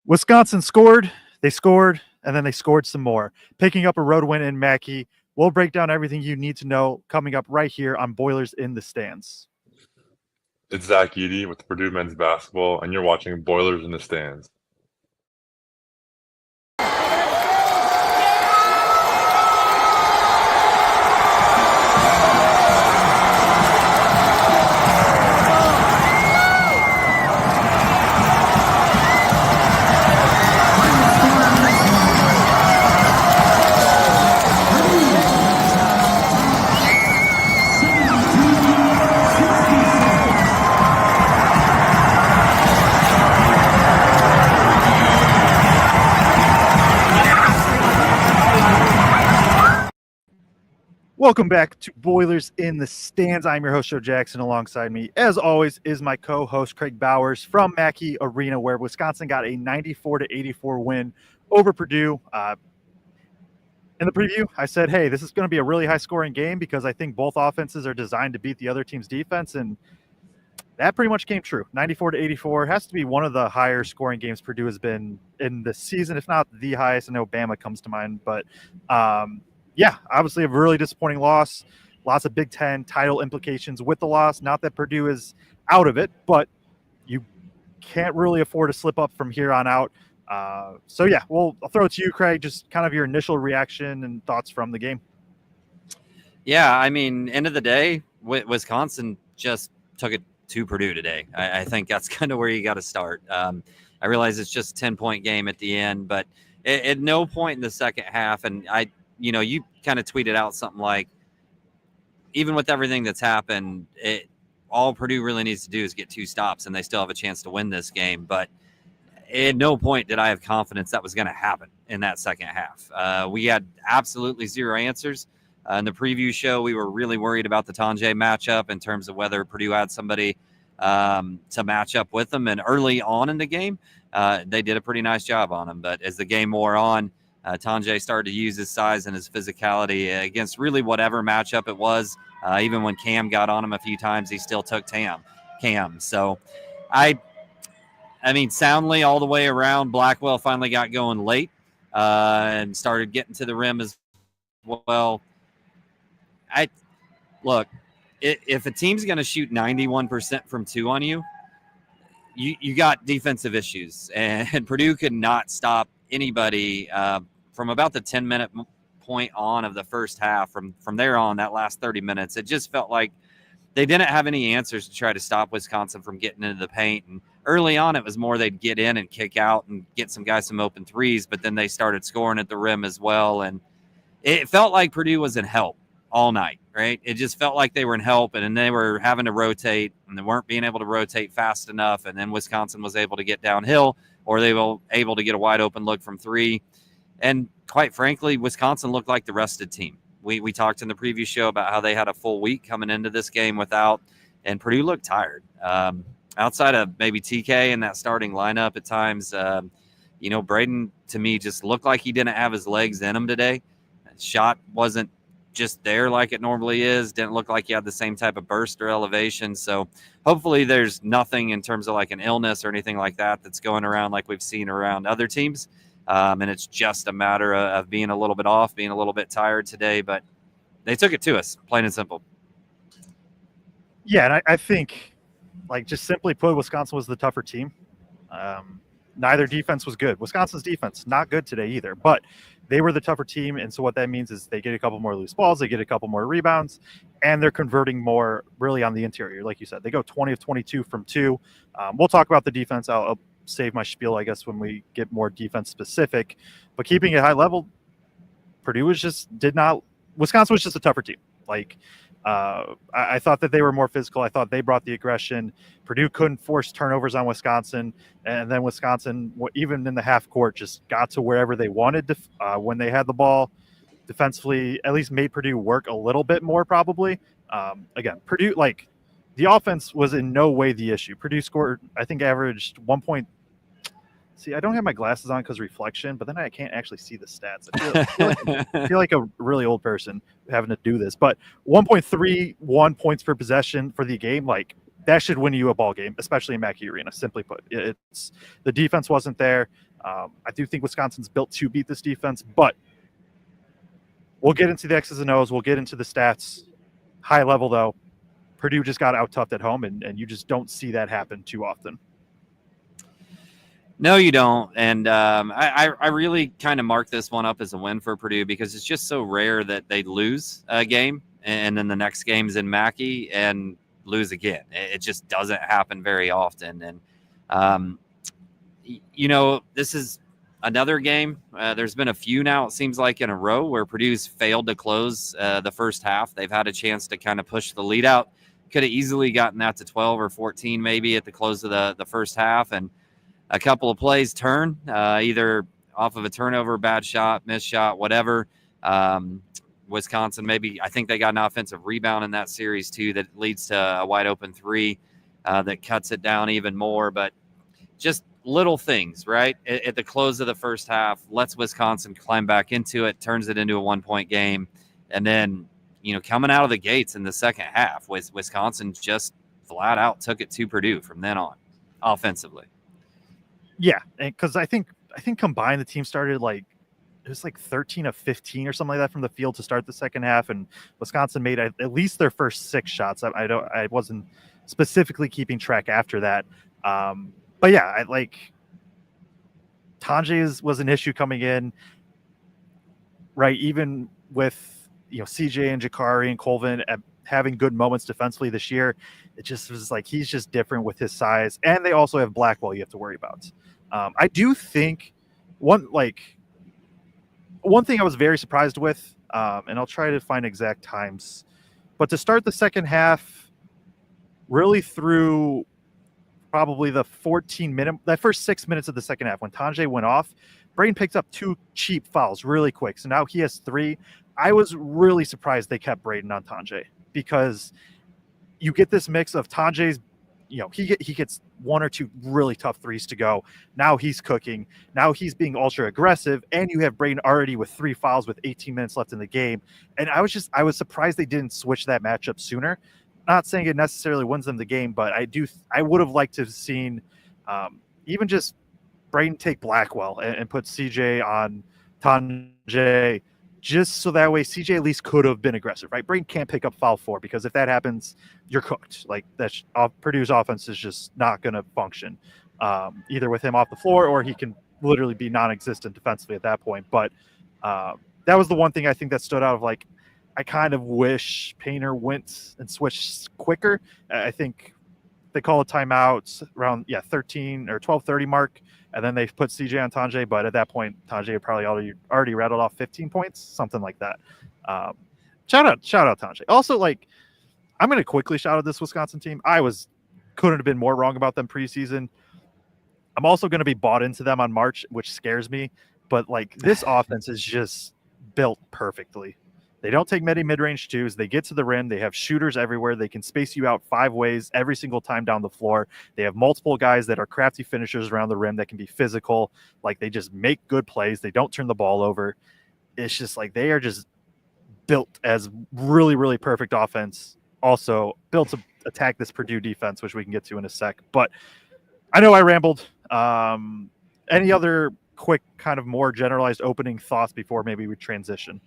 Wisconsin scored, and then they scored some more, picking up a road win in Mackey. We'll break down everything you need to know coming up right here on Boilers in the Stands. It's Zach Eady with Purdue men's basketball, and you're watching Boilers in the Stands. Welcome back to Boilers in the Stands. I'm your host, Joe Jackson. Alongside me, as always, is my co-host, Kraig Bowers from Mackey Arena, where Wisconsin got a 94-84 win over Purdue. In the preview, I said, hey, this is going to be a really high-scoring game because I think both offenses are designed to beat the other team's defense, and that pretty much came true. 94-84 has to be one of the higher scoring games Purdue has been in the season, if not the highest. I know Bama comes to mind, but yeah, obviously a really disappointing loss. Lots of Big Ten title implications with the loss. Not that Purdue is out of it, but you can't really afford to slip up from here on out. So yeah, I'll throw it to you, Kraig. Just kind of your initial reaction and thoughts from the game. Yeah, I mean, end of the day, Wisconsin just took it to Purdue today. I think that's kind of where you got to start. I realize it's just a 10-point game at the end, but at no point in the second half, and you kind of tweeted out something like, even with everything that's happened, all Purdue really needs to do is get 2 stops, and they still have a chance to win this game. But at no point did I have confidence that was going to happen in that second half. We had absolutely zero answers. In the preview show, we were really worried about the Tanjay matchup in terms of whether Purdue had somebody to match up with them. And early on in the game, they did a pretty nice job on them. But as the game wore on, Tanjay started to use his size and his physicality against really whatever matchup it was. Even when Cam got on him a few times, he still took Cam. So I mean, soundly all the way around, Blackwell finally got going late and started getting to the rim as well. Look, if a team's going to shoot 91% from 2 on you, you got defensive issues. And Purdue could not stop anybody from about the 10-minute point on of the first half. From there on, that last 30 minutes, it just felt like they didn't have any answers to try to stop Wisconsin from getting into the paint. And early on, it was more they'd get in and kick out and get some guys some open threes, but then they started scoring at the rim as well. And it felt like Purdue was in help all night, right? It just felt like they were in help, and they were having to rotate, and they weren't being able to rotate fast enough. And then Wisconsin was able to get downhill, or they were able to get a wide open look from 3. And quite frankly, Wisconsin looked like the rested team. We talked in the preview show about how they had a full week coming into this game without, and Purdue looked tired. Outside of maybe TK in that starting lineup at times, Braden, to me, just looked like he didn't have his legs in him today. Shot wasn't just there like it normally is. Didn't look like he had the same type of burst or elevation. So hopefully there's nothing in terms of like an illness or anything like that that's going around like we've seen around other teams. And it's just a matter of being a little bit off, being a little bit tired today. But they took it to us, plain and simple. Yeah, and I think, like, just simply put, Wisconsin was the tougher team. Neither defense was good. Wisconsin's defense, not good today either, but they were the tougher team. And so what that means is they get a couple more loose balls, they get a couple more rebounds, and they're converting more really on the interior. Like you said, they go 20 of 22 from 2. We'll talk about the defense. I'll save my spiel, I guess, when we get more defense specific. But keeping it high level, Purdue Wisconsin was just a tougher team. Like, I thought that they were more physical. I thought they brought the aggression. Purdue couldn't force turnovers on Wisconsin. And then Wisconsin, even in the half court, just got to wherever they wanted to when they had the ball. Defensively, at least made Purdue work a little bit more probably. Again, Purdue, like, the offense was in no way the issue. Purdue scored, I think, averaged 1 point. See, I don't have my glasses on because reflection, but then I can't actually see the stats. I feel like a really old person having to do this. But 1.31 points per possession for the game, like, that should win you a ball game, especially in Mackey Arena. Simply put, it's the defense wasn't there. I do think Wisconsin's built to beat this defense, but we'll get into the X's and O's. We'll get into the stats. High level, though, Purdue just got out-toughed at home, and you just don't see that happen too often. No, you don't. And I really kind of mark this one up as a win for Purdue because it's just so rare that they lose a game and then the next game's in Mackey and lose again. It just doesn't happen very often. And, this is another game. There's been a few now, it seems like, in a row where Purdue's failed to close the first half. They've had a chance to kind of push the lead out. Could have easily gotten that to 12 or 14 maybe at the close of the first half. And a couple of plays turn, either off of a turnover, bad shot, missed shot, whatever. Wisconsin, maybe, I think they got an offensive rebound in that series too that leads to a wide open three that cuts it down even more. But just little things, right? At the close of the first half, lets Wisconsin climb back into it, turns it into a 1-point game. And then, coming out of the gates in the second half, Wisconsin just flat out took it to Purdue from then on offensively. Yeah, because I think combined the team started it was 13 of 15 or something like that from the field to start the second half, and Wisconsin made at least their first 6 shots. I wasn't specifically keeping track after that, but yeah, Tanjay was an issue coming in, right? Even with CJ and Jakari and Colvin having good moments defensively this year, it just was he's just different with his size, and they also have Blackwell you have to worry about. I do think one thing I was very surprised with, and I'll try to find exact times, but to start the second half, really through probably the that first 6 minutes of the second half when Tanjay went off, Braden picked up 2 cheap fouls really quick. So now he has 3. I was really surprised they kept Braden on Tanjay because you get this mix of Tanjay's, he gets 1 or 2 really tough threes to go. Now he's cooking. Now he's being ultra aggressive, and you have Braden already with 3 fouls with 18 minutes left in the game. And I was surprised they didn't switch that matchup sooner. Not saying it necessarily wins them the game, but I would have liked to have seen even just Braden take Blackwell and put CJ on Tanjay, just so that way CJ at least could have been aggressive, right? Braden can't pick up foul 4 because if that happens, you're cooked. That's Purdue's offense is just not going to function, either with him off the floor or he can literally be non-existent defensively at that point. But that was the one thing I think that stood out of I kind of wish Painter went and switched quicker. I think they call a timeout around 13 or 12:30 mark, and then they put CJ on Tanjay. But at that point, Tanjay had probably already rattled off 15 points, something like that. Shout out Tanjay. Also, I'm going to quickly shout out this Wisconsin team. Couldn't have been more wrong about them preseason. I'm also going to be bought into them on March, which scares me. But this offense is just built perfectly. They don't take many mid-range twos. They get to the rim. They have shooters everywhere. They can space you out 5 ways every single time down the floor. They have multiple guys that are crafty finishers around the rim that can be physical. They just make good plays. They don't turn the ball over. It's just they are just built as really, really perfect offense. Also built to attack this Purdue defense, which we can get to in a sec. But I know I rambled. Any other quick kind of more generalized opening thoughts before maybe we transition?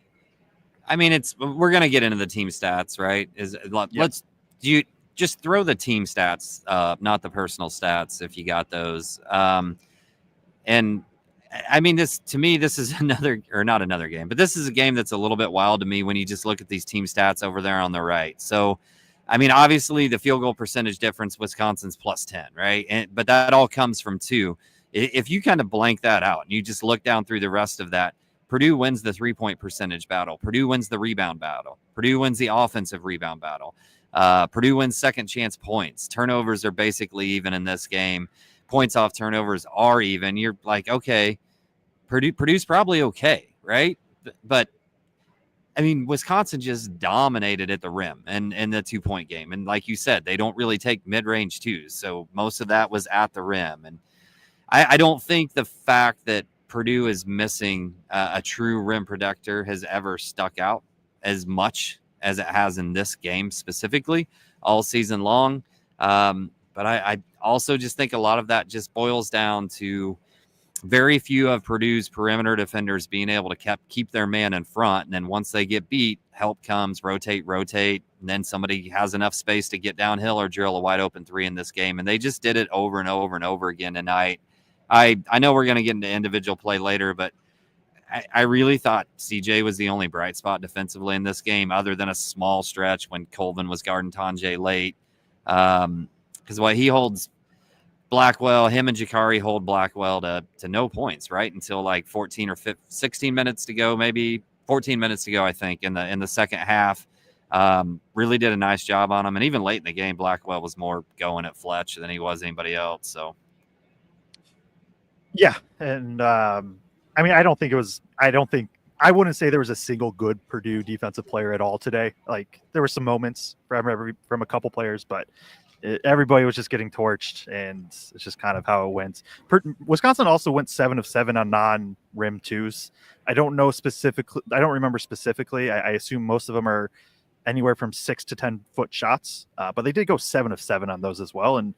I mean, we're going to get into the team stats, right? Let's just throw the team stats, not the personal stats, if you got those. And I mean, this is not another game, but this is a game that's a little bit wild to me when you just look at these team stats over there on the right. So, I mean, obviously the field goal percentage difference, Wisconsin's +10, right? But that all comes from 2. If you kind of blank that out and you just look down through the rest of that, Purdue wins the 3-point percentage battle. Purdue wins the rebound battle. Purdue wins the offensive rebound battle. Purdue wins second chance points. Turnovers are basically even in this game. Points off turnovers are even. You're okay, Purdue's probably okay, right? But I mean, Wisconsin just dominated at the rim and in the 2-point game. And like you said, they don't really take mid-range twos. So most of that was at the rim. And I don't think the fact that Purdue is missing a true rim protector has ever stuck out as much as it has in this game specifically all season long. But I also just think a lot of that just boils down to very few of Purdue's perimeter defenders being able to keep their man in front. And then once they get beat, help comes, rotate. And then somebody has enough space to get downhill or drill a wide open three in this game. And they just did it over and over and over again tonight. I know we're going to get into individual play later, but I really thought CJ was the only bright spot defensively in this game, other than a small stretch when Colvin was guarding Tanjay late. Because what he holds Blackwell, him and Jakari hold Blackwell to no points, right? Until like 16 minutes to go, maybe 14 minutes to go, I think, in the second half. Really did a nice job on him. And even late in the game, Blackwell was more going at Fletch than he was anybody else. So, yeah. And I mean, I wouldn't say there was a single good Purdue defensive player at all today. Like, there were some moments from a couple players, but everybody was just getting torched, and it's just kind of how it went. Wisconsin also went 7 of 7 on non-rim twos. I don't remember specifically. I assume most of them are anywhere from 6 to 10 foot shots, but they did go 7 of 7 on those as well. And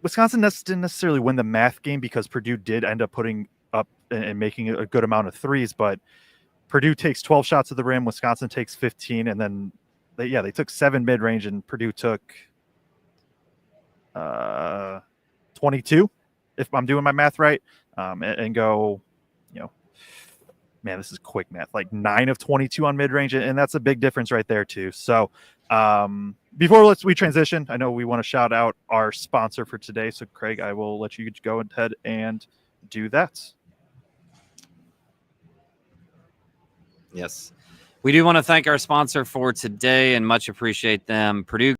Wisconsin didn't necessarily win the math game because Purdue did end up putting up and making a good amount of threes, but Purdue takes 12 shots at the rim, Wisconsin takes 15, and then they took 7 mid-range, and Purdue took 22, if I'm doing my math right, and go, man, this is quick math, like 9 of 22 on mid-range, and that's a big difference right there too. So before we transition, I know we want to shout out our sponsor for today. So Kraig, I will let you go ahead and do that. yes. We do want to thank our sponsor for today and much appreciate them. Purdue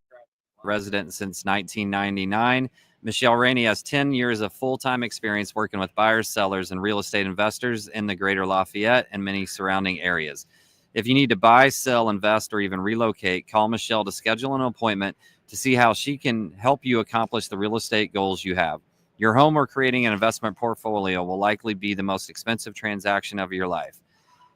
resident since 1999. Michelle Rainey has 10 years of full-time experience working with buyers, sellers, and real estate investors in the greater Lafayette and many surrounding areas. If you need to buy, sell, invest, or even relocate, call Michelle to schedule an appointment to see how she can help you accomplish the real estate goals you have. Your home or creating an investment portfolio will likely be the most expensive transaction of your life.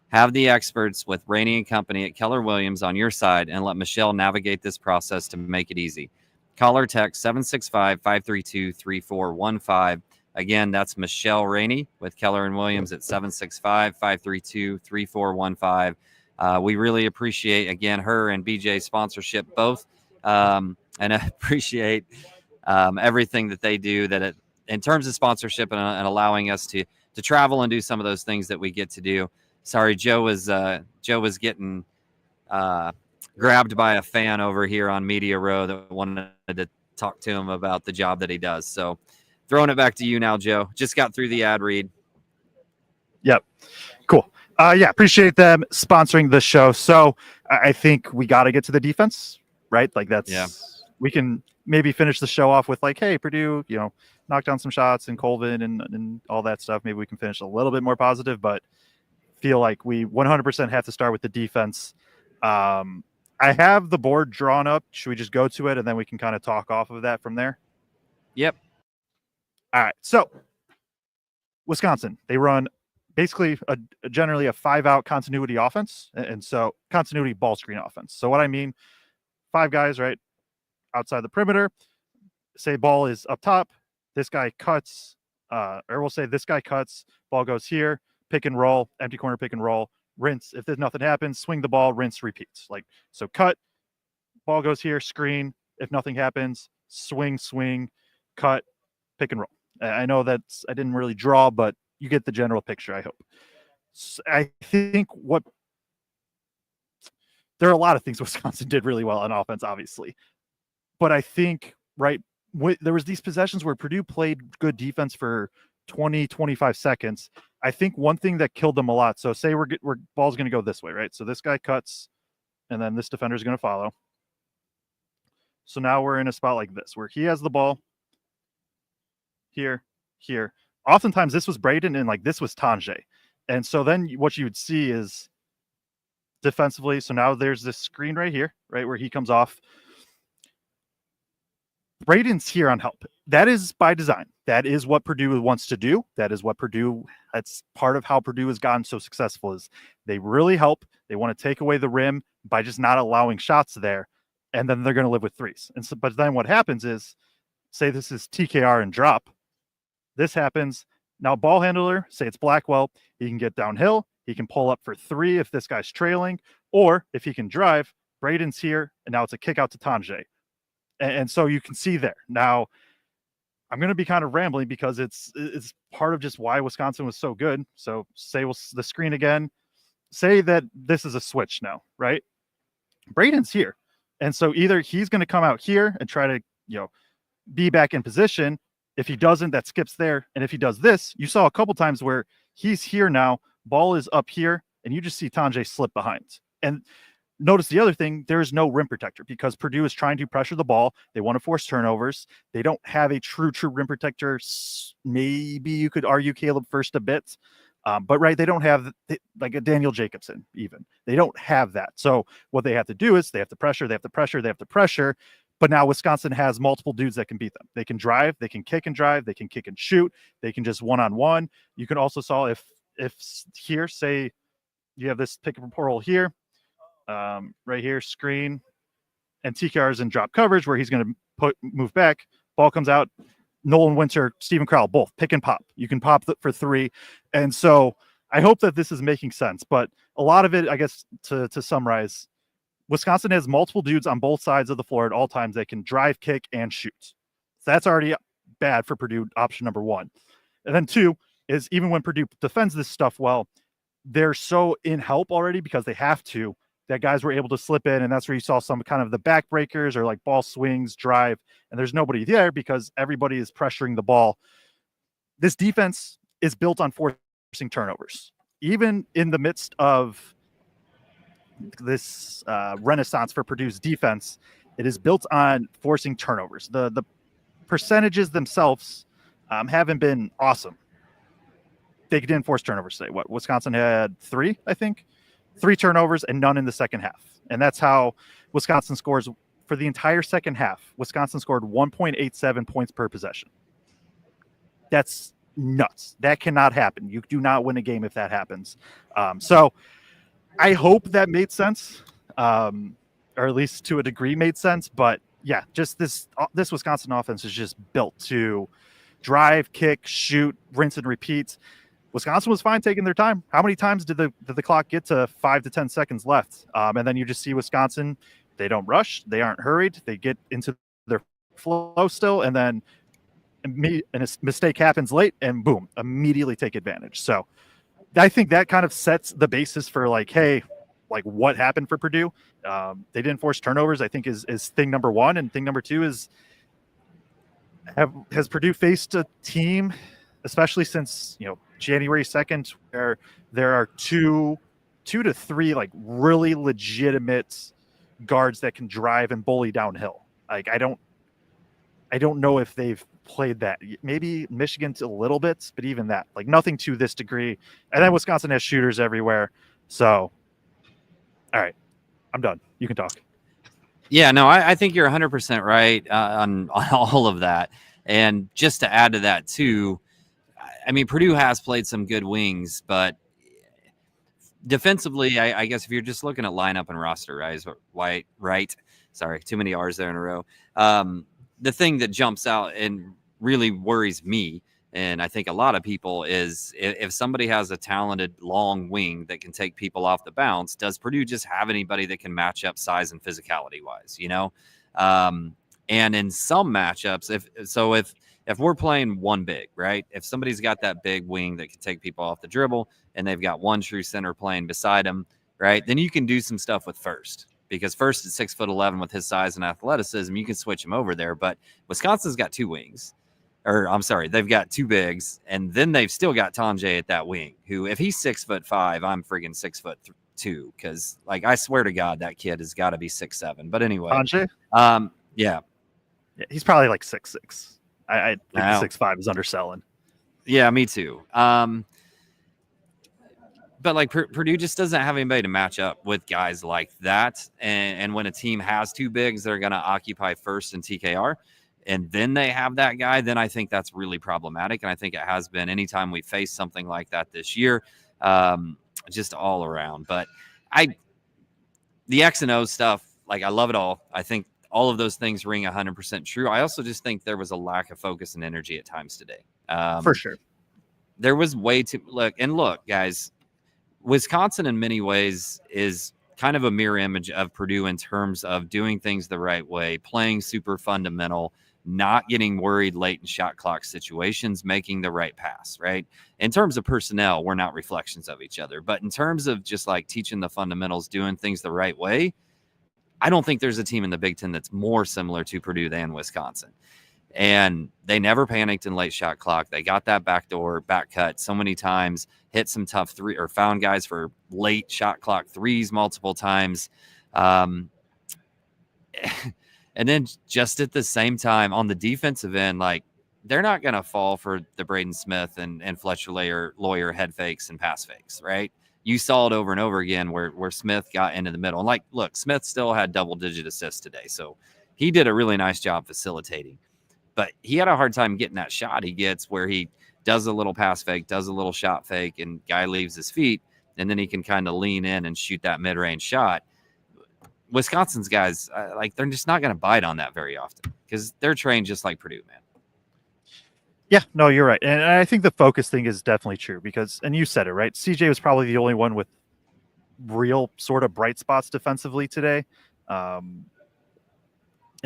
Have the experts with Rainey & Company at Keller Williams on your side and let Michelle navigate this process to make it easy. Call or text 765-532-3415. Again, that's Michelle Rainey with Keller & Williams at 765-532-3415. We really appreciate, again, her and BJ's sponsorship both, and I appreciate everything that they do in terms of sponsorship and allowing us to travel and do some of those things that we get to do. Sorry, Joe was getting grabbed by a fan over here on Media Row that wanted to talk to him about the job that he does. So throwing it back to you now, Joe. Just got through the ad read. Yep. Cool. Appreciate them sponsoring the show. So I think we got to get to the defense, right? Like we can maybe finish the show off with like, hey, Purdue, knock down some shots and Colvin and all that stuff. Maybe we can finish a little bit more positive, but feel like we 100% have to start with the defense. I have the board drawn up. Should we just go to it and then we can kind of talk off of that from there? Yep. All right. So Wisconsin, they run basically generally a 5-out continuity offense. And so continuity ball screen offense. So what I mean, 5 guys, right, outside the perimeter, say ball is up top. This guy cuts, or we'll say this guy cuts, ball goes here, pick and roll, empty corner pick and roll, rinse. If there's nothing happens, swing the ball, rinse, repeats. Like, so cut, ball goes here, screen. If nothing happens, swing, cut, pick and roll. I know I didn't really draw, but you get the general picture, I hope. I think there are a lot of things Wisconsin did really well on offense, obviously. But I think, right, there was these possessions where Purdue played good defense for 20, 25 seconds. I think one thing that killed them a lot, so say we're ball's going to go this way, right? So this guy cuts, and then this defender is going to follow. So now we're in a spot like this, where he has the ball here. Oftentimes this was Braden, and like this was Tanjay. And so then what you would see is defensively, so now there's this screen right here, right, where he comes off. Braden's here on help. That is by design. That is what Purdue wants to do. That's part of how Purdue has gotten so successful, is they really help. They want to take away the rim by just not allowing shots there. and then they're going to live with threes. And so, but then what happens is, say this is TKR and drop. This happens. Now, ball handler, say it's Blackwell, he can get downhill. He can pull up for 3 if this guy's trailing, or if he can drive, Braden's here, and now it's a kick out to Tanjay. And so you can see there. Now, I'm going to be kind of rambling because it's part of just why Wisconsin was so good. So say the screen again. Say that this is a switch now, right? Braden's here. And so either he's going to come out here and try to, be back in position. If he doesn't, that skips there. And if he does this, you saw a couple times where he's here now, ball is up here, and you just see Tanjay slip behind. And notice the other thing, there is no rim protector because Purdue is trying to pressure the ball. They want to force turnovers. They don't have a true rim protector. Maybe you could argue Caleb First a bit. But right, they don't have like a Daniel Jacobson even. They don't have that. So what they have to do is they have to pressure. But now Wisconsin has multiple dudes that can beat them. They can drive, they can kick and drive, they can kick and shoot, they can just one-on-one. You can also saw if here, say you have this pick and roll here, right here, screen, and TKR is in drop coverage where he's going to move back. Ball comes out. Nolan Winter, Stephen Crowell, both pick and pop. You can pop for 3. And so I hope that this is making sense. But a lot of it, I guess, to summarize, Wisconsin has multiple dudes on both sides of the floor at all times that can drive, kick, and shoot. So that's already bad for Purdue, option number 1. And then 2 is even when Purdue defends this stuff well, they're so in help already because they have to, that guys were able to slip in, and that's where you saw some kind of the backbreakers or like ball swings, drive, and there's nobody there because everybody is pressuring the ball. This defense is built on forcing turnovers. Even in the midst of this renaissance for Purdue's defense, it is built on forcing turnovers. The percentages themselves haven't been awesome. They didn't force turnovers today. Wisconsin had 3, I think. 3 turnovers and none in the second half. And that's how Wisconsin scores for the entire second half. Wisconsin scored 1.87 points per possession. That's nuts. That cannot happen. You do not win a game if that happens. So I hope that made sense, or at least to a degree made sense. But yeah, just this Wisconsin offense is just built to drive, kick, shoot, rinse and repeat. Wisconsin was fine taking their time. How many times did the clock get to 5 to 10 seconds left? And then you just see Wisconsin, they don't rush. They aren't hurried. They get into their flow still. And then a mistake happens late and boom, immediately take advantage. So I think that kind of sets the basis for like, hey, like what happened for Purdue? They didn't force turnovers, I think is thing number 1. And thing number 2 is has Purdue faced a team, especially since, January 2nd, where there are 2 to 3 like really legitimate guards that can drive and bully downhill. Like I don't know if they've played that. Maybe Michigan's a little bit, but even that, like nothing to this degree. And then Wisconsin has shooters everywhere. So, all right, I'm done. You can talk. Yeah, no, I think you're 100% right on all of that. And just to add to that too, I mean, Purdue has played some good wings, but defensively, I guess if you're just looking at lineup and roster, right? Sorry, too many R's there in a row. The thing that jumps out and really worries me, and I think a lot of people, is if somebody has a talented long wing that can take people off the bounce, does Purdue just have anybody that can match up size and physicality wise, and in some matchups, if we're playing one big, right? If somebody's got that big wing that can take people off the dribble and they've got one true center playing beside him, right? Then you can do some stuff with First, because First is 6'11" with his size and athleticism. You can switch him over there, but Wisconsin's got 2 wings. Or I'm sorry, they've got 2 bigs, and then they've still got Tanjay at that wing, who if he's 6'5", I'm friggin' 6'2", because like I swear to God, that kid has got to be 6'7". But anyway, Tanjay? Yeah, he's probably like 6'6". I think 6'5" is underselling. Yeah, me too. But like Purdue just doesn't have anybody to match up with guys like that. And when a team has 2 bigs, they're going to occupy First and TKR, and then they have that guy, then I think that's really problematic. And I think it has been anytime we face something like that this year, just all around. But the X and O stuff, I love it all. I think all of those things ring 100% true. I also just think there was a lack of focus and energy at times today. For sure. There was way too look, guys, Wisconsin in many ways is kind of a mirror image of Purdue in terms of doing things the right way, playing super fundamental, not getting worried late in shot clock situations, making the right pass, right? In terms of personnel, we're not reflections of each other. But in terms of just like teaching the fundamentals, doing things the right way, I don't think there's a team in the Big Ten that's more similar to Purdue than Wisconsin. And they never panicked in late shot clock. They got that backdoor back cut so many times, hit some tough three or found guys for late shot clock threes multiple times. And then just at the same time on the defensive end, like they're not going to fall for the Braden Smith and Fletcher Lawyer head fakes and pass fakes, right? You saw it over and over again where Smith got into the middle. And like, look, Smith still had double-digit assists today. So he did a really nice job facilitating. But he had a hard time getting that shot he gets where he does a little pass fake, does a little shot fake, and guy leaves his feet, and then he can kind of lean in and shoot that mid-range shot. Wisconsin's guys, they're just not going to bite on that very often because they're trained just like Purdue, man. Yeah, no, you're right. And I think the focus thing is definitely true because, and you said it, right? CJ was probably the only one with real sort of bright spots defensively today. And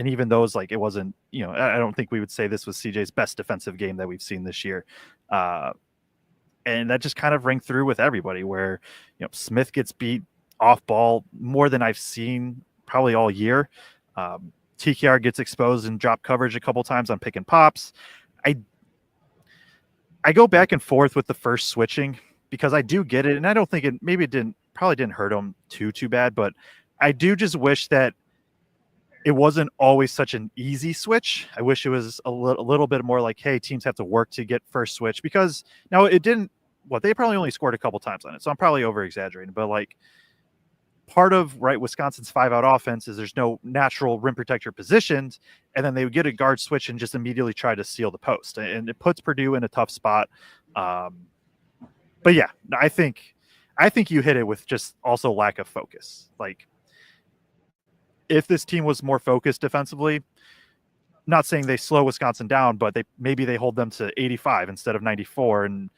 even those, like, it wasn't, I don't think we would say this was CJ's best defensive game that we've seen this year. And that just kind of rang through with everybody where, Smith gets beat off ball more than I've seen probably all year. TKR gets exposed and drop coverage a couple times on pick and pops. I go back and forth with the first switching because I do get it. And I don't think probably didn't hurt him too bad, but I do just wish that it wasn't always such an easy switch. I wish it was a little bit more like, hey, teams have to work to get first switch because now it didn't, they probably only scored a couple times on it. So I'm probably over exaggerating, but like part of Wisconsin's 5-out offense is there's no natural rim protector positioned. And then they would get a guard switch and just immediately try to seal the post. And it puts Purdue in a tough spot. But yeah, I think you hit it with just also lack of focus. Like, if this team was more focused defensively, not saying they slow Wisconsin down, but maybe they hold them to 85 instead of 94, and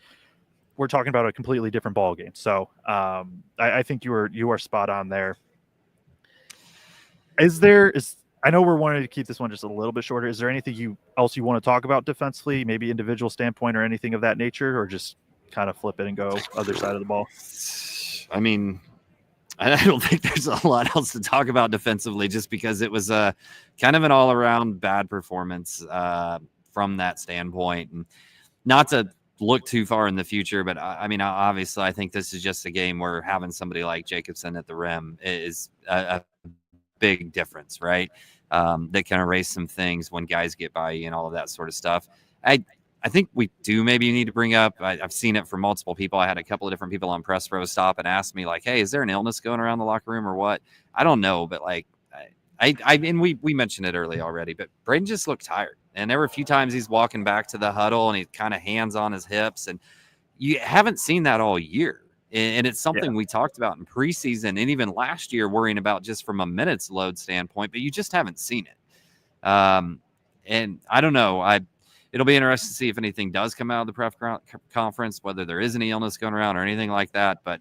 we're talking about a completely different ball game. So I think you are spot on there. I know we're wanting to keep this one just a little bit shorter. Is there anything else you want to talk about defensively, maybe individual standpoint or anything of that nature, or just kind of flip it and go other side of the ball? I mean, I don't think there's a lot else to talk about defensively just because it was a kind of an all-around bad performance from that standpoint. And not to look too far in the future, but I mean, obviously, I think this is just a game where having somebody like Jacobson at the rim is a big difference, right? That can erase some things when guys get by you and all of that sort of stuff. I think we do maybe need to bring up, I've seen it from multiple people. I had a couple of different people on press row stop and ask me like, hey, is there an illness going around the locker room or what? I don't know. But like, and we mentioned it early already, but Braden just looked tired. And there were a few times he's walking back to the huddle and he kind of hands on his hips. And you haven't seen that all year. And it's something we talked about in preseason and even last year worrying about just from a minutes load standpoint, but you just haven't seen it. And I don't know. It'll be interesting to see if anything does come out of the press conference, whether there is any illness going around or anything like that. But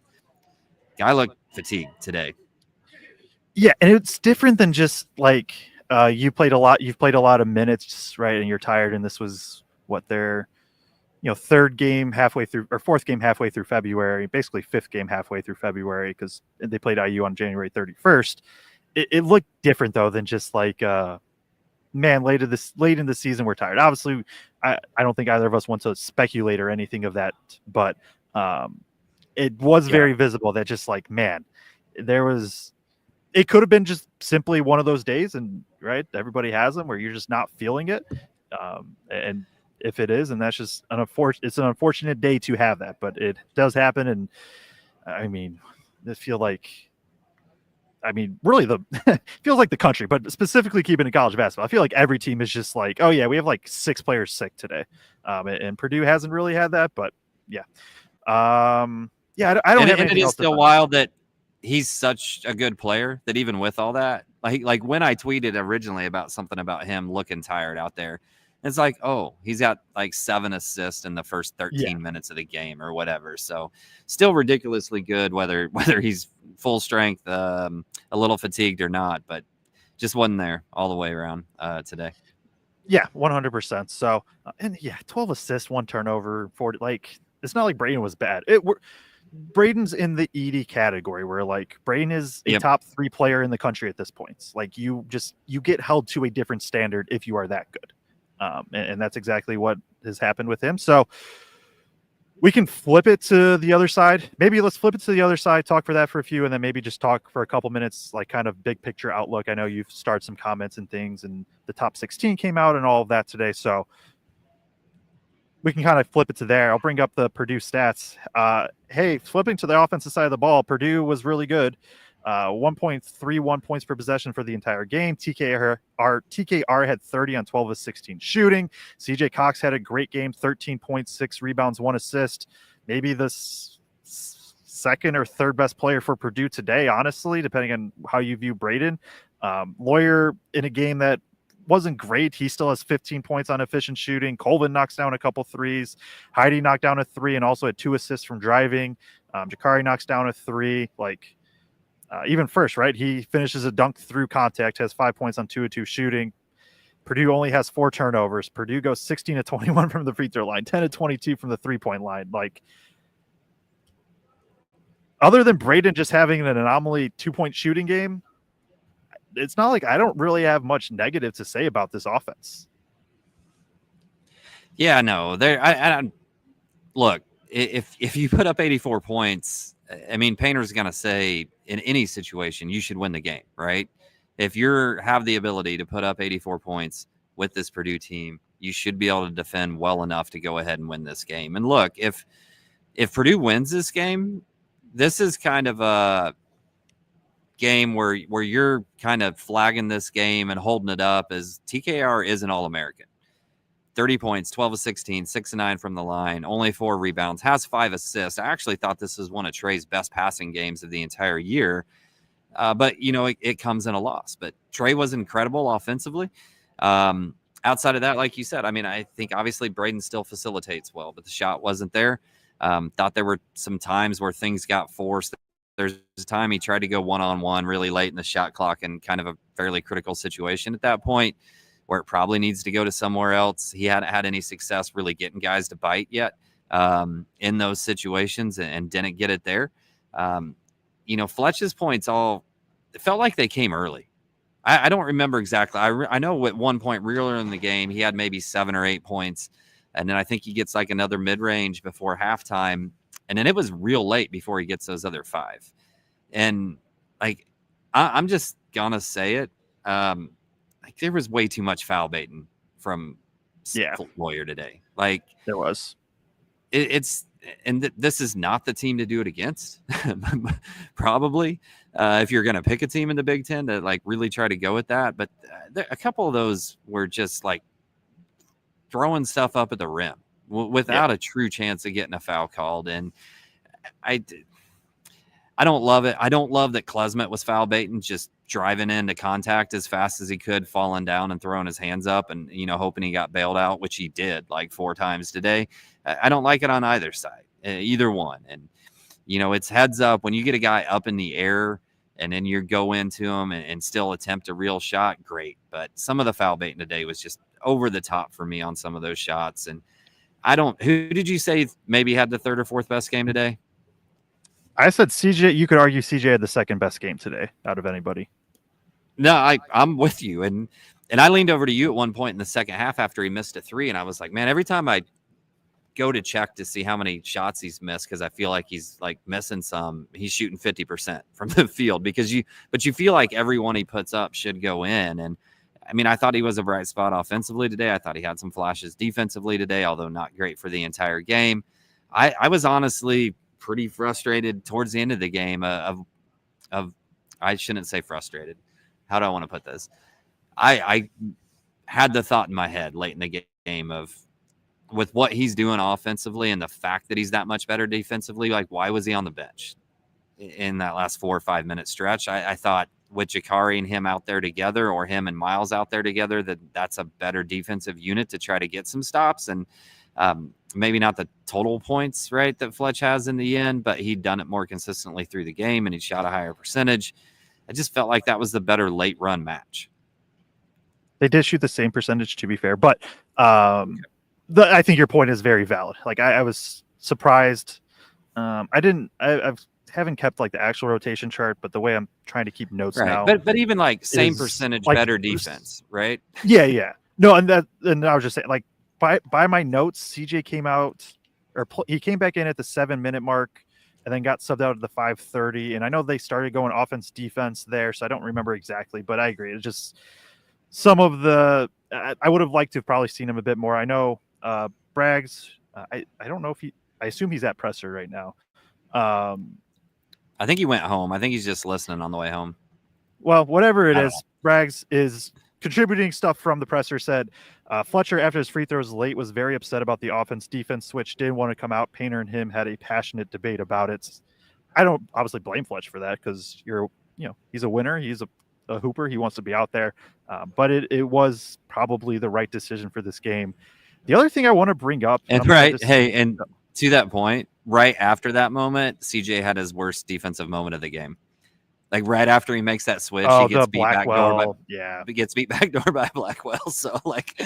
guy looked fatigued today. Yeah, and it's different than just like you've played a lot of minutes, right? And you're tired. And this was their third game halfway through, or fourth game halfway through February, basically fifth game halfway through February because they played IU on January 31st. It looked different though than just like. Man, late in the season, we're tired. Obviously, I don't think either of us want to speculate or anything of that, but it was very visible that just like, man, it could have been just simply one of those days, and right, everybody has them where you're just not feeling it. And if it is, and that's just it's an unfortunate day to have that, but it does happen. And I mean, really feels like the country, but specifically keeping in college basketball, I feel like every team is just like, oh yeah, we have like 6 players sick today. And Purdue hasn't really had that, but yeah. I don't have anything else. It is still wild that he's such a good player that even with all that, Like when I tweeted originally about something about him looking tired out there, it's like, oh, he's got like 7 assists in the first 13 minutes of the game or whatever. So still ridiculously good, whether he's full strength, a little fatigued or not, but just wasn't there all the way around today. Yeah, 100%. So, and 12 assists, 1 turnover, 40. Like, it's not like Braden was bad. Braden's in the Edie category where like Braden is a top 3 player in the country at this point. Like you get held to a different standard if you are that good. And that's exactly what has happened with him. So we can flip it to the other side. Maybe let's flip it to the other side, talk for that for a few, and then maybe just talk for a couple minutes, like kind of big picture outlook. I know you've started some comments and things, and the top 16 came out and all of that today. So we can kind of flip it to there. I'll bring up the Purdue stats. Hey, flipping to the offensive side of the ball, Purdue was really good. 1.31 points per possession for the entire game. TKR had 30 on 12 of 16 shooting. CJ Cox had a great game, 13.6 rebounds, 1 assist. Maybe the second or third best player for Purdue today, honestly, depending on how you view Braden. Lawyer in a game that wasn't great. He still has 15 points on efficient shooting. Colvin knocks down a couple threes. Heidi knocked down a 3 and also had 2 assists from driving. Jakari knocks down a 3. Even first, right? He finishes a dunk through contact, has 5 points on 2 of 2 shooting. Purdue only has 4 turnovers. Purdue goes 16 of 21 from the free throw line, 10 of 22 from the 3-point line. Like, other than Braden just having an anomaly 2-point shooting game, it's not like I don't really have much negative to say about this offense. Yeah, no. I look, if you put up 84 points, I mean, Painter's going to say in any situation, you should win the game, right? If you have the ability to put up 84 points with this Purdue team, you should be able to defend well enough to go ahead and win this game. And look, if Purdue wins this game, this is kind of a game where you're kind of flagging this game and holding it up as TKR is an All-American. 30 points, 12 of 16, 6 of 9 from the line, only 4 rebounds, has 5 assists. I actually thought this was one of Trey's best passing games of the entire year. But, it comes in a loss. But Trey was incredible offensively. Outside of that, like you said, I mean, I think obviously Braden still facilitates well, but the shot wasn't there. Thought there were some times where things got forced. There's a time he tried to go one-on-one really late in the shot clock in kind of a fairly critical situation at that point where it probably needs to go to somewhere else. He hadn't had any success really getting guys to bite yet in those situations and didn't get it there. Fletch's points it felt like they came early. I don't remember exactly. I know at one point earlier in the game, he had maybe 7 or 8 points. And then I think he gets like another mid-range before halftime. And then it was real late before he gets those other 5. And like, I'm just going to say it. There was way too much foul baiting from Lawyer today. Like there was. This is not the team to do it against. Probably if you're going to pick a team in the Big Ten to like really try to go at that. But a couple of those were just like throwing stuff up at the rim without a true chance of getting a foul called. And I don't love it. I don't love that Klesmet was foul baiting, just driving into contact as fast as he could, falling down and throwing his hands up and, hoping he got bailed out, which he did like 4 times today. I don't like it on either side, either one. And, it's heads up when you get a guy up in the air and then you go into him and still attempt a real shot. Great. But some of the foul baiting today was just over the top for me on some of those shots. And who did you say maybe had the 3rd or 4th best game today? I said CJ. You could argue CJ had the 2nd best game today out of anybody. No, I'm with you. And I leaned over to you at one point in the second half after he missed a 3. And I was like, man, every time I go to check to see how many shots he's missed, because I feel like he's like missing some, he's shooting 50% from the field but you feel like every one he puts up should go in. And I mean, I thought he was a bright spot offensively today. I thought he had some flashes defensively today, although not great for the entire game. I was honestly pretty frustrated towards the end of the game of I shouldn't say frustrated. How do I want to put this? I had the thought in my head late in the game of with what he's doing offensively and the fact that he's that much better defensively, like why was he on the bench in that last 4 or 5 minute stretch? I thought with Jakari and him out there together, or him and Miles out there together, that's a better defensive unit to try to get some stops. And maybe not the total points, right, that Fletch has in the end, but he'd done it more consistently through the game and he shot a higher percentage. I just felt like that was the better late run match. They did shoot the same percentage, to be fair, but I think your point is very valid. Like I was surprised. I haven't kept like the actual rotation chart, but the way I'm trying to keep notes now. But even like same percentage, like, better defense, right? Yeah. No, and I was just saying, like by my notes, CJ came out he came back in at the 7-minute mark and then got subbed out at the 5:30. And I know they started going offense defense there, so I don't remember exactly, but I agree. It's just some of the I would have liked to have probably seen him a bit more. I know Braggs. I don't know if I assume he's at presser right now. I think he went home. I think he's just listening on the way home. Well, whatever it is, Braggs is contributing stuff from the presser. Said Fletcher, after his free throws late, was very upset about the offense-defense switch. Didn't want to come out. Painter and him had a passionate debate about it. I don't obviously blame Fletch for that because he's a winner. He's a hooper. He wants to be out there. But it was probably the right decision for this game. The other thing I want to bring up, and to that point, right after that moment, CJ had his worst defensive moment of the game. Like right after he makes that switch, he gets beat backdoor by Blackwell. So like,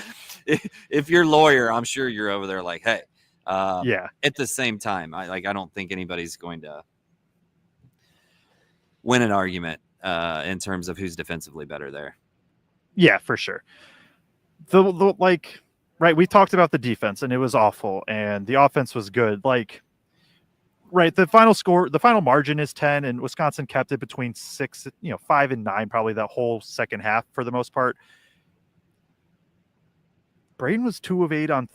if you're lawyer, I'm sure you're over there like, hey, At the same time, I don't think anybody's going to win an argument in terms of who's defensively better there. Yeah, for sure. Right, we talked about the defense and it was awful, and the offense was good. Right, the final margin is 10, and Wisconsin kept it between 5 and 9, probably the whole second half for the most part. Braden was 2 of 8 on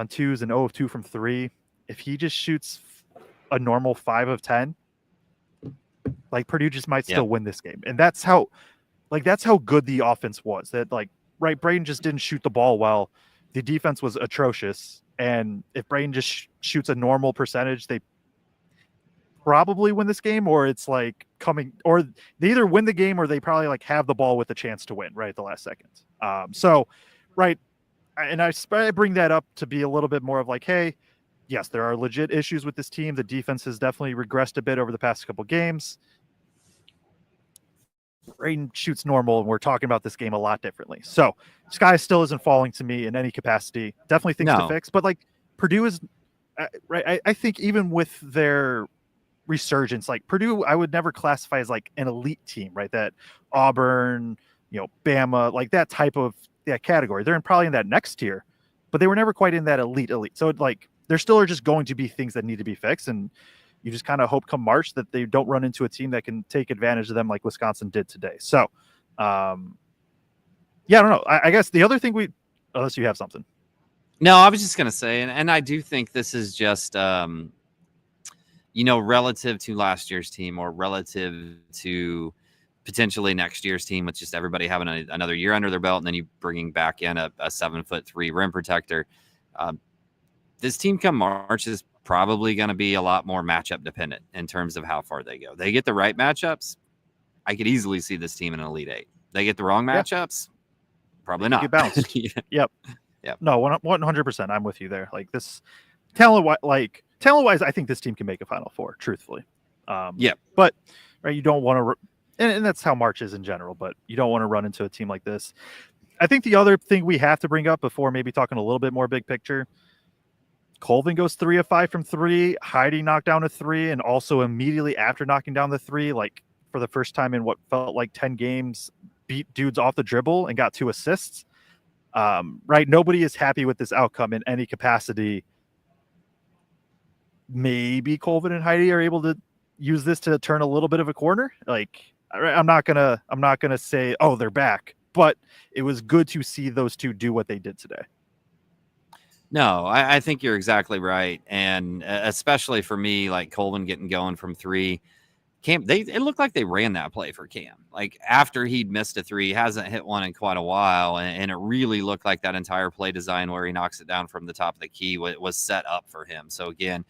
twos and 0 of 2 from 3. If he just shoots a normal 5 of 10, like Purdue just might still win this game, and that's how good the offense was. That right, Braden just didn't shoot the ball well. The defense was atrocious, and if Braden just shoots a normal percentage, they probably win this game, or it's or they either win the game or they probably have the ball with a chance to win right at the last second. Right. And I bring that up to be a little bit more of hey, yes, there are legit issues with this team. The defense has definitely regressed a bit over the past couple games. Braden shoots normal, and we're talking about this game a lot differently. So sky still isn't falling to me in any capacity. Definitely things to fix, but Purdue is right. I think even with their resurgence, Purdue, I would never classify as an elite team, right? That Auburn, Bama, that type of category. They're probably in that next tier, but they were never quite in that elite. So there still are just going to be things that need to be fixed, and you just kind of hope come March that they don't run into a team that can take advantage of them like Wisconsin did today. So, I don't know. I guess the other thing unless you have something. No, I was just going to say, and I do think this is just, relative to last year's team or relative to potentially next year's team with just everybody having another year under their belt, and then you bringing back in a 7'3" rim protector. This team come March is probably going to be a lot more matchup dependent in terms of how far they go. They get the right matchups, I could easily see this team in an Elite Eight. They get the wrong matchups, probably not. Get bounced. Yep. No, 100%. I'm with you there. This talent-wise, I think this team can make a Final Four, truthfully. But right, you don't want to, and that's how March is in general. But you don't want to run into a team like this. I think the other thing we have to bring up before maybe talking a little bit more big picture. Colvin goes 3 of 5 from 3. Heidi knocked down a 3, and also immediately after knocking down the 3, for the first time in what felt like 10 games, beat dudes off the dribble and got 2 assists. Right, nobody is happy with this outcome in any capacity. Maybe Colvin and Heidi are able to use this to turn a little bit of a corner. I'm not gonna say, oh, they're back, but it was good to see those two do what they did today. No, I think you're exactly right. And especially for me, Colvin getting going from 3, Cam, it looked like they ran that play for Cam. After he'd missed a 3, hasn't hit one in quite a while. And it really looked like that entire play design where he knocks it down from the top of the key was set up for him. So again,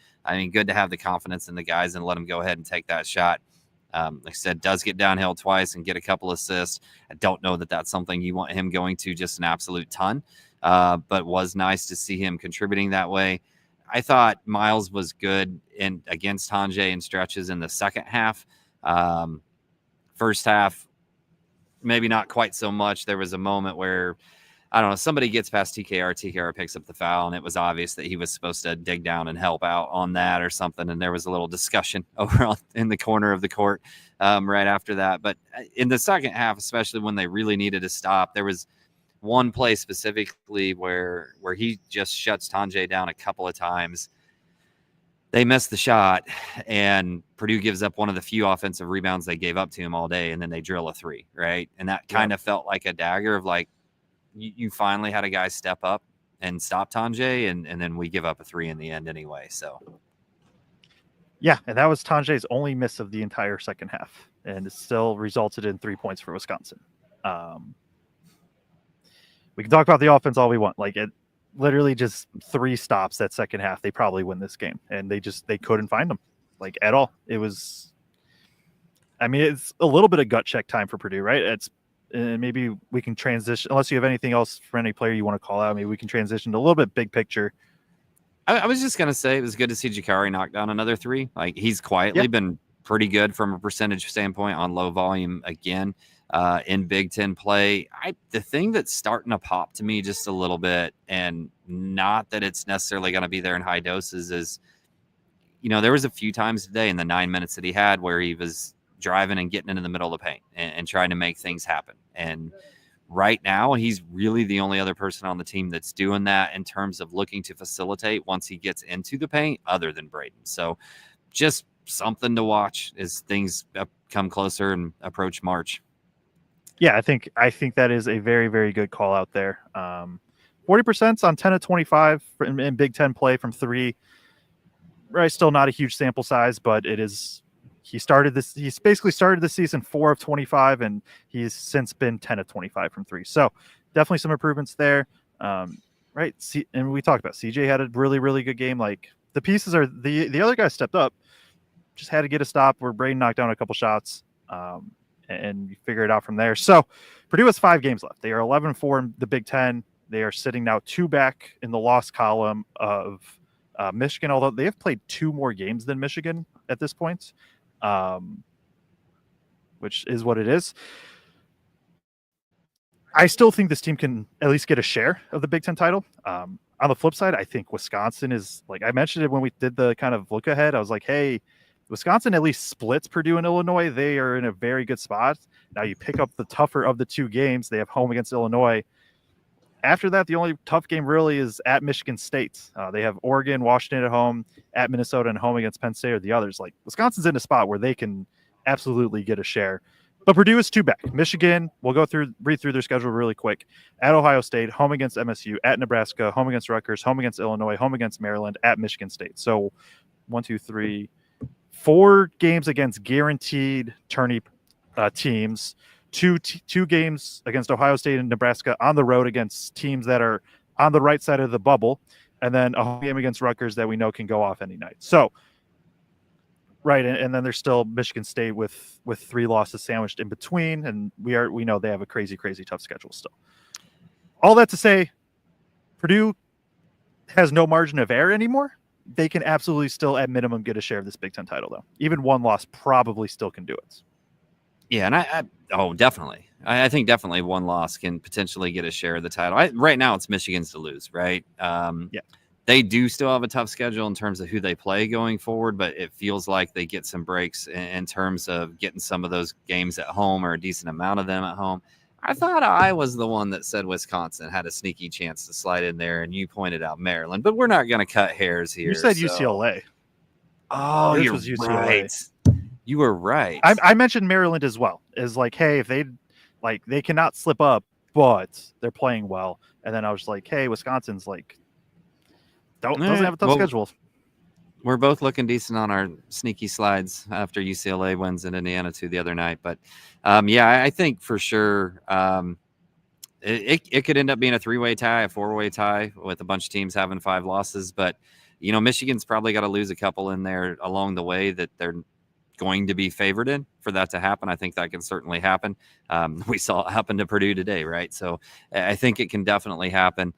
good to have the confidence in the guys and let them go ahead and take that shot. Like I said, does get downhill twice and get a couple assists. I don't know that that's something you want him going to just an absolute ton, but was nice to see him contributing that way. I thought Miles was good against Hanjay in stretches in the second half. First half, maybe not quite so much. There was a moment where, I don't know, somebody gets past TKR picks up the foul, and it was obvious that he was supposed to dig down and help out on that or something. And there was a little discussion over in the corner of the court right after that. But in the second half, especially when they really needed to stop, there was one play specifically where he just shuts Tanjay down a couple of times. They missed the shot, and Purdue gives up one of the few offensive rebounds they gave up to him all day, and then they drill a three, right? And that kind of felt like a dagger of like, you finally had a guy step up and stop Tanjay, and then we give up a three in the end anyway. So, yeah, and that was Tanjay's only miss of the entire second half, and it still resulted in 3 points for Wisconsin. We can talk about the offense all we want. Like, it literally just 3 stops that second half. They probably win this game, and they couldn't find them, like, at all. It was, I mean, it's a little bit of gut check time for Purdue, right? It's maybe we can transition, unless you have anything else for any player you want to call out. Maybe we can transition to a little bit big picture. I was just going to say it was good to see Jakari knock down another 3. Like, he's quietly been pretty good from a percentage standpoint on low volume again in Big Ten play. The thing that's starting to pop to me just a little bit, and not that it's necessarily going to be there in high doses, is, there was a few times today in the 9 minutes that he had where he was driving and getting into the middle of the paint and trying to make things happen. And right now, he's really the only other person on the team that's doing that in terms of looking to facilitate once he gets into the paint, other than Braden. So just something to watch as things come closer and approach March. Yeah, I think that is a very, very good call out there. 40% on 10 of 25 in Big Ten play from 3. Right, still not a huge sample size, but it is. He's basically started the season 4 of 25, and he's since been 10 of 25 from 3. So definitely some improvements there. Right. And we talked about CJ had a really, really good game. Like, the pieces are the other guys stepped up, just had to get a stop where Braden knocked down a couple shots, and you figure it out from there. So Purdue has 5 games left. They are 11-4 in the Big Ten. They are sitting now 2 back in the loss column of Michigan, although they have played 2 more games than Michigan at this point. Which is what it is. I still think this team can at least get a share of the Big Ten title. On the flip side, I think Wisconsin is, like I mentioned it when we did the kind of look ahead, I was like, hey, Wisconsin at least splits Purdue and Illinois. They are in a very good spot. Now you pick up the tougher of the 2 games. They have home against Illinois. After that, the only tough game really is at Michigan State. They have Oregon, Washington at home, at Minnesota, and home against Penn State or the others. Like, Wisconsin's in a spot where they can absolutely get a share. But Purdue is 2 back. Michigan, we'll read through their schedule really quick. At Ohio State, home against MSU, at Nebraska, home against Rutgers, home against Illinois, home against Maryland, at Michigan State. So 4 games against guaranteed tourney teams. Two games against Ohio State and Nebraska on the road against teams that are on the right side of the bubble, and then a home game against Rutgers that we know can go off any night. So, right, and then there's still Michigan State with 3 losses sandwiched in between, and we know they have a crazy, crazy tough schedule still. All that to say, Purdue has no margin of error anymore. They can absolutely still, at minimum, get a share of this Big Ten title, though. Even 1 loss probably still can do it. Yeah, and definitely. I think definitely 1 loss can potentially get a share of the title. Right now, it's Michigan's to lose, right? They do still have a tough schedule in terms of who they play going forward, but it feels like they get some breaks in terms of getting some of those games at home, or a decent amount of them at home. I thought I was the one that said Wisconsin had a sneaky chance to slide in there, and you pointed out Maryland, but we're not going to cut hairs here. You said UCLA. Oh, you're right. You were right. I mentioned Maryland as well. Is like, hey, if they cannot slip up, but they're playing well. And then I was like, hey, Wisconsin's like doesn't have a tough schedule. We're both looking decent on our sneaky slides after UCLA wins in Indiana too the other night. But I think for sure it could end up being a 3-way tie, a 4-way tie with a bunch of teams having 5 losses. But Michigan's probably got to lose a couple in there along the way that they're going to be favored in for that to happen. I think that can certainly happen. We saw it happen to Purdue today, right? So I think it can definitely happen.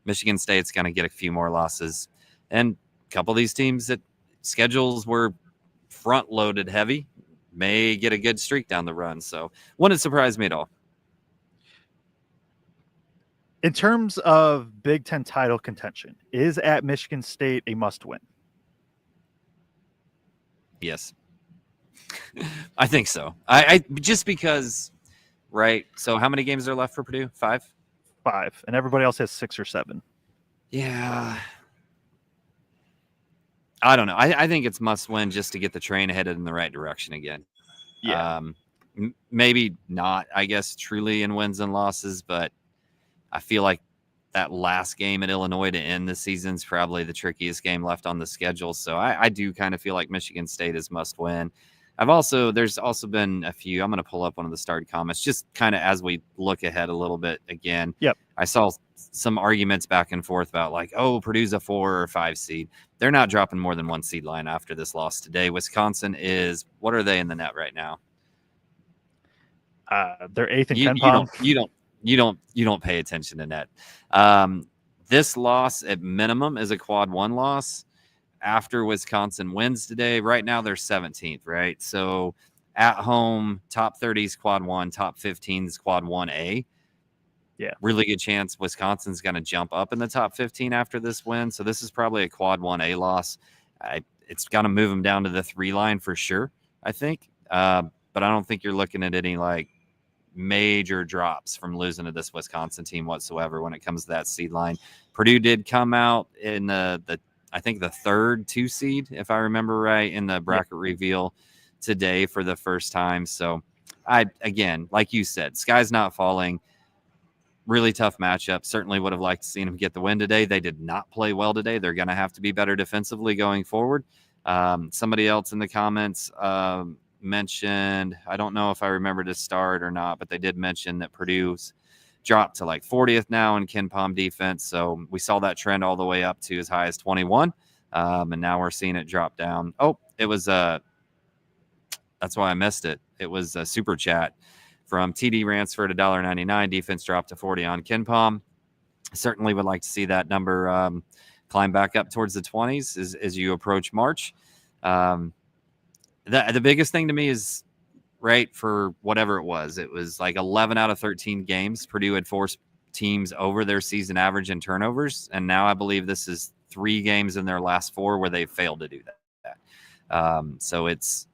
Michigan State's going to get a few more losses, and a couple of these teams that schedules were front loaded heavy may get a good streak down the run. So wouldn't surprise me at all. In terms of Big Ten title contention, is at Michigan State a must-win? Yes, I think so. I just because, right? So how many games are left for Purdue? 5? 5, and everybody else has 6 or 7. Yeah. I don't know. I think it's must-win just to get the train headed in the right direction again. Yeah. Maybe not, I guess, truly in wins and losses, but I feel like that last game at Illinois to end the season is probably the trickiest game left on the schedule. So I do kind of feel like Michigan State is must win. There's also been a few, I'm going to pull up one of the started comments, just kind of as we look ahead a little bit again. Yep. I saw some arguments back and forth about like, oh, Purdue's a 4 or 5 seed. They're not dropping more than 1 seed line after this loss today. Wisconsin is, what are they in the net right now? They're 8th in KenPom. You don't pay attention to net. This loss at minimum is a quad 1 loss. After Wisconsin wins today, right now they're 17th, right? So at home, top 30s quad 1, top 15s quad 1A. Yeah. Really good chance Wisconsin's going to jump up in the top 15 after this win. So this is probably a quad 1A loss. It's going to move them down to the 3 line for sure, I think. But I don't think you're looking at any like major drops from losing to this Wisconsin team whatsoever when it comes to that seed line. Purdue did come out in the I think the 3rd 2 seed, if I remember right, in the bracket reveal today for the first time. So again, like you said, sky's not falling. Really tough matchup. Certainly would have liked to see them get the win today. They did not play well today. They're going to have to be better defensively going forward. Somebody else in the comments mentioned, I don't know if I remember to start or not, but they did mention that Purdue's dropped to like 40th now in KenPom defense. So we saw that trend all the way up to as high as 21. And now we're seeing it drop down. Oh, it was that's why I missed it. It was a super chat from TD Ransford, $1.99. Defense dropped to 40 on KenPom. Certainly would like to see that number climb back up towards the 20s as you approach March. The biggest thing to me is, right, for whatever it was like 11 out of 13 games Purdue had forced teams over their season average in turnovers, and now I believe this is 3 games in their last 4 where they failed to do that. So it's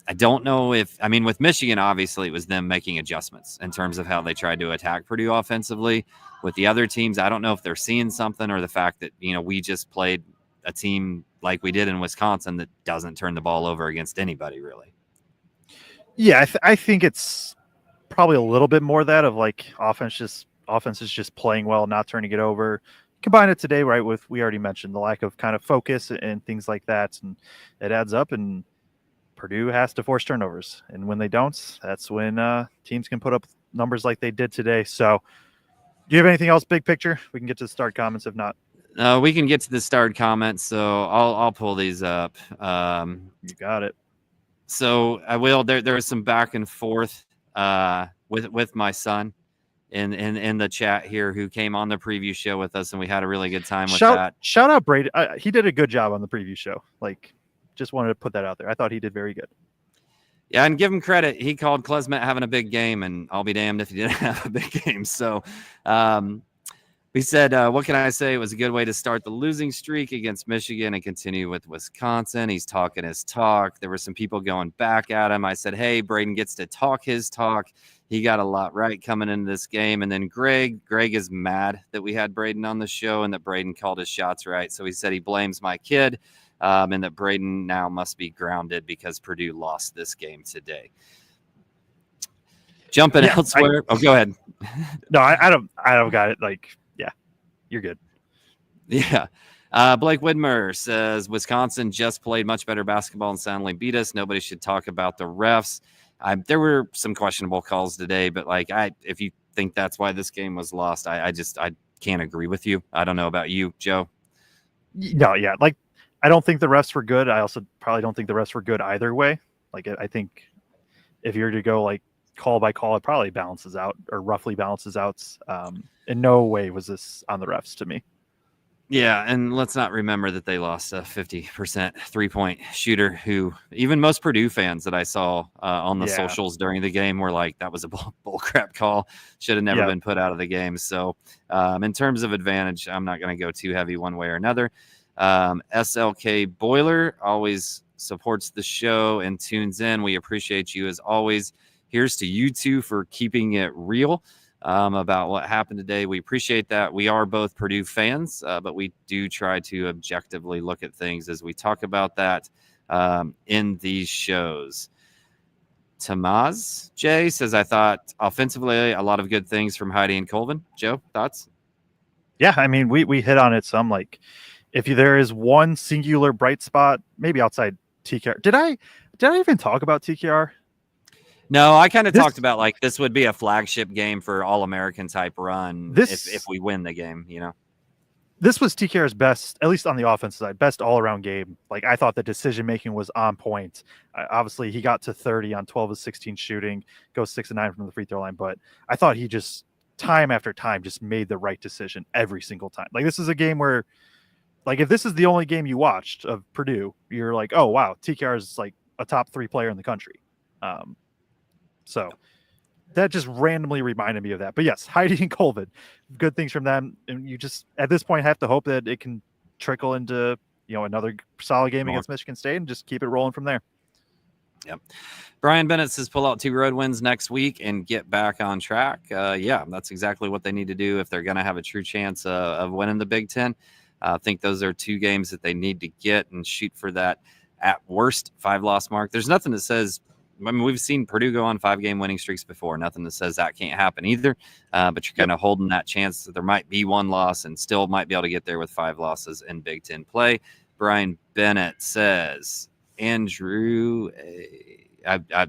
I don't know if, I mean, with Michigan, obviously it was them making adjustments in terms of how they tried to attack Purdue offensively. With the other teams, I don't know if they're seeing something, or the fact that, we just played a team like we did in Wisconsin that doesn't turn the ball over against anybody, really. Yeah, I think it's probably a little bit more that of like offense is just playing well, not turning it over. Combine it today, right, with, we already mentioned, the lack of kind of focus and things like that, and it adds up, and Purdue has to force turnovers. And when they don't, that's when teams can put up numbers like they did today. So do you have anything else big picture? We can get to the start comments if not. We can get to the start comments, so I'll pull these up. You got it. So I will. There was some back and forth with my son in the chat here, who came on the preview show with us, and we had a really good time with that. Shout out Brady. He did a good job on the preview show. Like, just wanted to put that out there. I thought he did very good. Yeah, and give him credit. He called Klesmet having a big game, and I'll be damned if he didn't have a big game. So we said, what can I say? It was a good way to start the losing streak against Michigan and continue with Wisconsin. He's talking his talk. There were some people going back at him. I said, hey, Braden gets to talk his talk. He got a lot right coming into this game. And then Greg is mad that we had Braden on the show and that Braden called his shots right. So he said he blames my kid. And that Braden now must be grounded because Purdue lost this game today. Jumping elsewhere. Go ahead. No, I don't got it. Like, yeah, you're good. Yeah. Blake Widmer says Wisconsin just played much better basketball and soundly beat us. Nobody should talk about the refs. There were some questionable calls today, but if you think that's why this game was lost, I can't agree with you. I don't know about you, Joe. No, yeah, like, I don't think the refs were good. I also probably don't think the refs were good either way. Like, I think if you're to go like call by call, it probably balances out or roughly balances out. In no way was this on the refs to me. Yeah, and let's not remember that they lost a 50% three-point shooter who even most Purdue fans that I saw on the socials during the game were like, that was a bull crap call. Should have never been put out of the game. So in terms of advantage, I'm not going to go too heavy one way or another. SLK Boiler always supports the show and tunes in. We appreciate you as always. Here's to you two for keeping it real. About what happened today. We appreciate that. We are both Purdue fans, but we do try to objectively look at things as we talk about that in these shows. Tamaz J says, I thought offensively a lot of good things from Heidi and Colvin. Joe, thoughts? Yeah, I mean, we hit on it some. Like, if there is one singular bright spot, maybe outside TKR. Did I even talk about TKR? No, I kind of talked about like this would be a flagship game for All-American type run if we win the game, you know. This was TKR's best, at least on the offensive side, best all-around game. Like, I thought the decision-making was on point. Obviously, he got to 30 on 12 of 16 shooting, goes 6 of 9 from the free throw line, but I thought he just, time after time, just made the right decision every single time. Like, this is a game where, like, if this is the only game you watched of Purdue, you're like, oh, wow, TKR is like a top 3 player in the country. So that just randomly reminded me of that. But yes, Heidi and Colvin, good things from them. And you just, at this point, have to hope that it can trickle into, another solid game against Michigan State and just keep it rolling from there. Yep. Brian Bennett says pull out 2 road wins next week and get back on track. Yeah, that's exactly what they need to do if they're going to have a true chance of winning the Big Ten. I think those are 2 games that they need to get and shoot for that at worst 5-loss mark. There's nothing that says, I mean, we've seen Purdue go on 5-game winning streaks before. Nothing that says that can't happen either. But you're kind of holding that chance that there might be 1 loss and still might be able to get there with 5 losses in Big Ten play. Brian Bennett says, Andrew,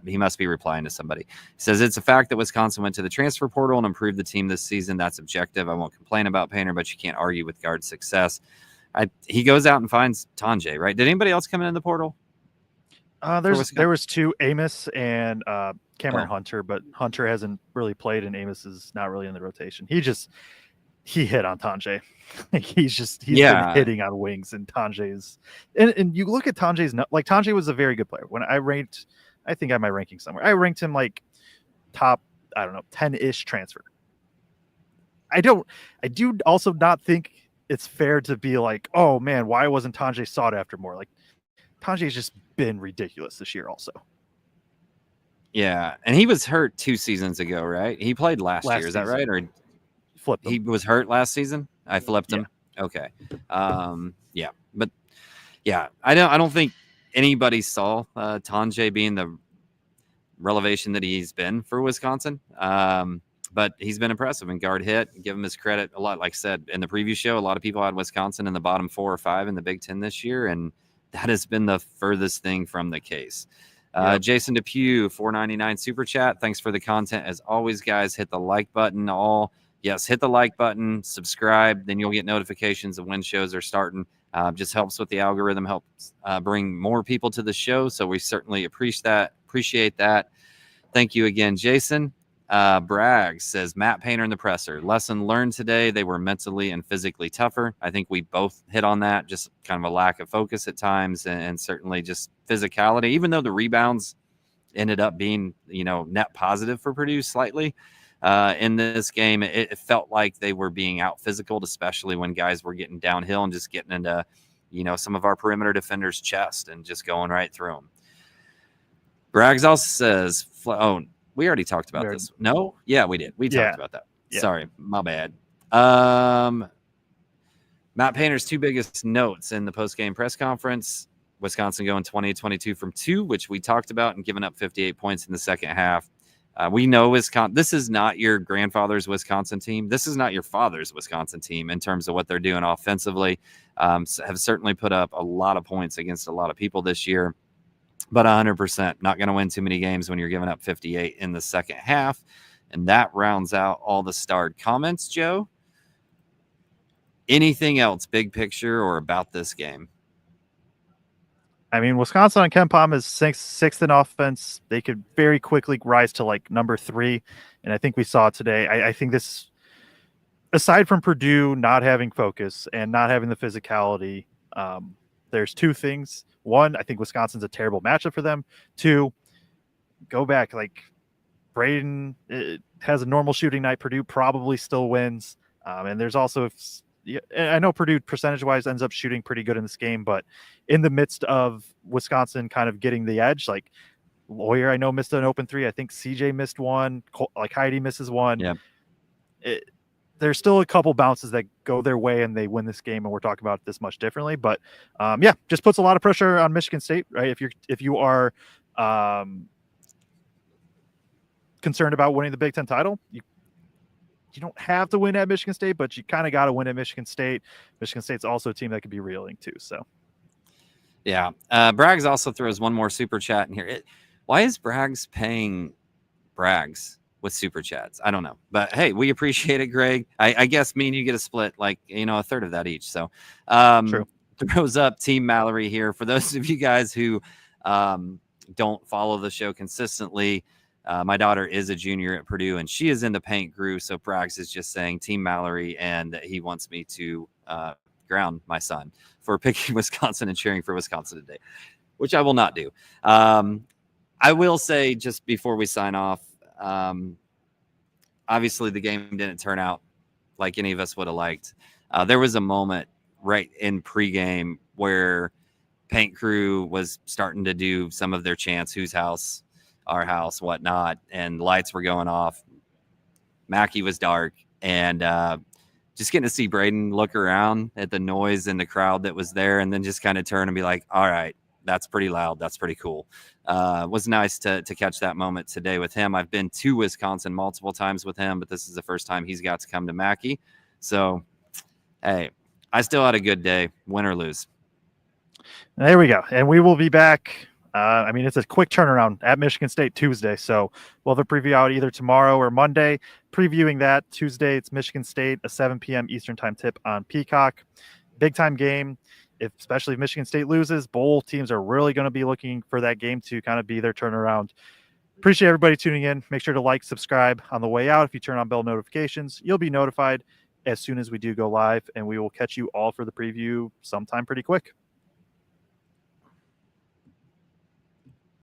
he must be replying to somebody. He says, it's a fact that Wisconsin went to the transfer portal and improved the team this season. That's objective. I won't complain about Painter, but you can't argue with guard success. He goes out and finds Tanjay, right? Did anybody else come in the portal? There was 2, Amos and Cameron Hunter, but Hunter hasn't really played, and Amos is not really in the rotation. He hit on Tanjay. He's been hitting on wings, and Tanjay's and you look at Tanjay's, like, Tanjay was a very good player. When I think I have my ranking somewhere. I ranked him like top, 10-ish transfer. I do also not think it's fair to be like, oh man, why wasn't Tanjay sought after more? Like, Tanjay's just been ridiculous this year also. Yeah, and he was hurt 2 seasons ago, right? He played last year, is that right? Or flipped him. He was hurt last season? I flipped him. Okay. Yeah. But yeah, I don't think anybody saw Tanjay being the relevation that he's been for Wisconsin. But he's been impressive and guard hit. Give him his credit a lot. Like I said in the preview show, a lot of people had Wisconsin in the bottom 4 or 5 in the Big Ten this year, and that has been the furthest thing from the case. Jason Depew, $4.99 super chat. Thanks for the content. As always, guys, hit the like button. Hit the like button, subscribe, then you'll get notifications of when shows are starting. Just helps with the algorithm, helps bring more people to the show. So we certainly appreciate that. Thank you again, Jason. Bragg says, Matt Painter in the presser. Lesson learned today. They were mentally and physically tougher. I think we both hit on that. Just kind of a lack of focus at times and certainly just physicality, even though the rebounds ended up being, net positive for Purdue slightly. In this game, it felt like they were being out physical, especially when guys were getting downhill and just getting into, some of our perimeter defenders' chest and just going right through them. Braggs also says, we already talked about this. No? Yeah, we did. We talked about that. Yeah. Sorry, my bad. Matt Painter's 2 biggest notes in the post-game press conference. Wisconsin going 20-22 from 2, which we talked about, and giving up 58 points in the second half. We know Wisconsin. This is not your grandfather's Wisconsin team. This is not your father's Wisconsin team in terms of what they're doing offensively. Have certainly put up a lot of points against a lot of people this year, but 100% not going to win too many games when you're giving up 58 in the second half. And that rounds out all the starred comments, Joe. Anything else, big picture or about this game? I mean, Wisconsin on Ken Palm is sixth in offense. They could very quickly rise to like number 3. And I think we saw it today. I think this, aside from Purdue not having focus and not having the physicality, there's 2 things. 1, I think Wisconsin's a terrible matchup for them. 2, go back. Like, Braden has a normal shooting night. Purdue probably still wins. And there's also, I know Purdue percentage-wise ends up shooting pretty good in this game, but in the midst of Wisconsin kind of getting the edge, like Lawyer, I know missed an open 3. I think CJ missed one. Like Heidi misses one. Yeah. There's still a couple bounces that go their way and they win this game, and we're talking about it this much differently. But just puts a lot of pressure on Michigan State, right? If you are concerned about winning the Big Ten title, you don't have to win at Michigan State, but you kind of got to win at Michigan State. Michigan State's also a team that could be reeling too. So, yeah. Braggs also throws one more super chat in here. Why is Braggs paying Braggs with super chats? I don't know, but hey, we appreciate it, Greg. I guess me and you get a split, like, a third of that each. So, true. Throws up Team Mallory here. For those of you guys who don't follow the show consistently, my daughter is a junior at Purdue, and she is into Paint Grew. So Braggs is just saying Team Mallory, and he wants me to ground my son for picking Wisconsin and cheering for Wisconsin today, which I will not do. I will say, just before we sign off, obviously the game didn't turn out like any of us would have liked. There was a moment right in pregame where Paint Crew was starting to do some of their chants, whose house, our house, whatnot, and lights were going off. Mackey was dark, and just getting to see Braden look around at the noise and the crowd that was there, and then just kind of turn and be like, all right, that's pretty loud. That's pretty cool. It was nice to catch that moment today with him. I've been to Wisconsin multiple times with him, but this is the first time he's got to come to Mackey. So, hey, I still had a good day, win or lose. There we go. And we will be back. It's a quick turnaround at Michigan State Tuesday. So we'll have a preview out either tomorrow or Monday. Previewing that Tuesday, it's Michigan State, a 7 p.m. Eastern time tip on Peacock. Big time game. Especially if Michigan State loses, both teams are really going to be looking for that game to kind of be their turnaround. Appreciate everybody tuning in. Make sure to like, subscribe on the way out. If you turn on bell notifications, you'll be notified as soon as we do go live, and we will catch you all for the preview sometime pretty quick.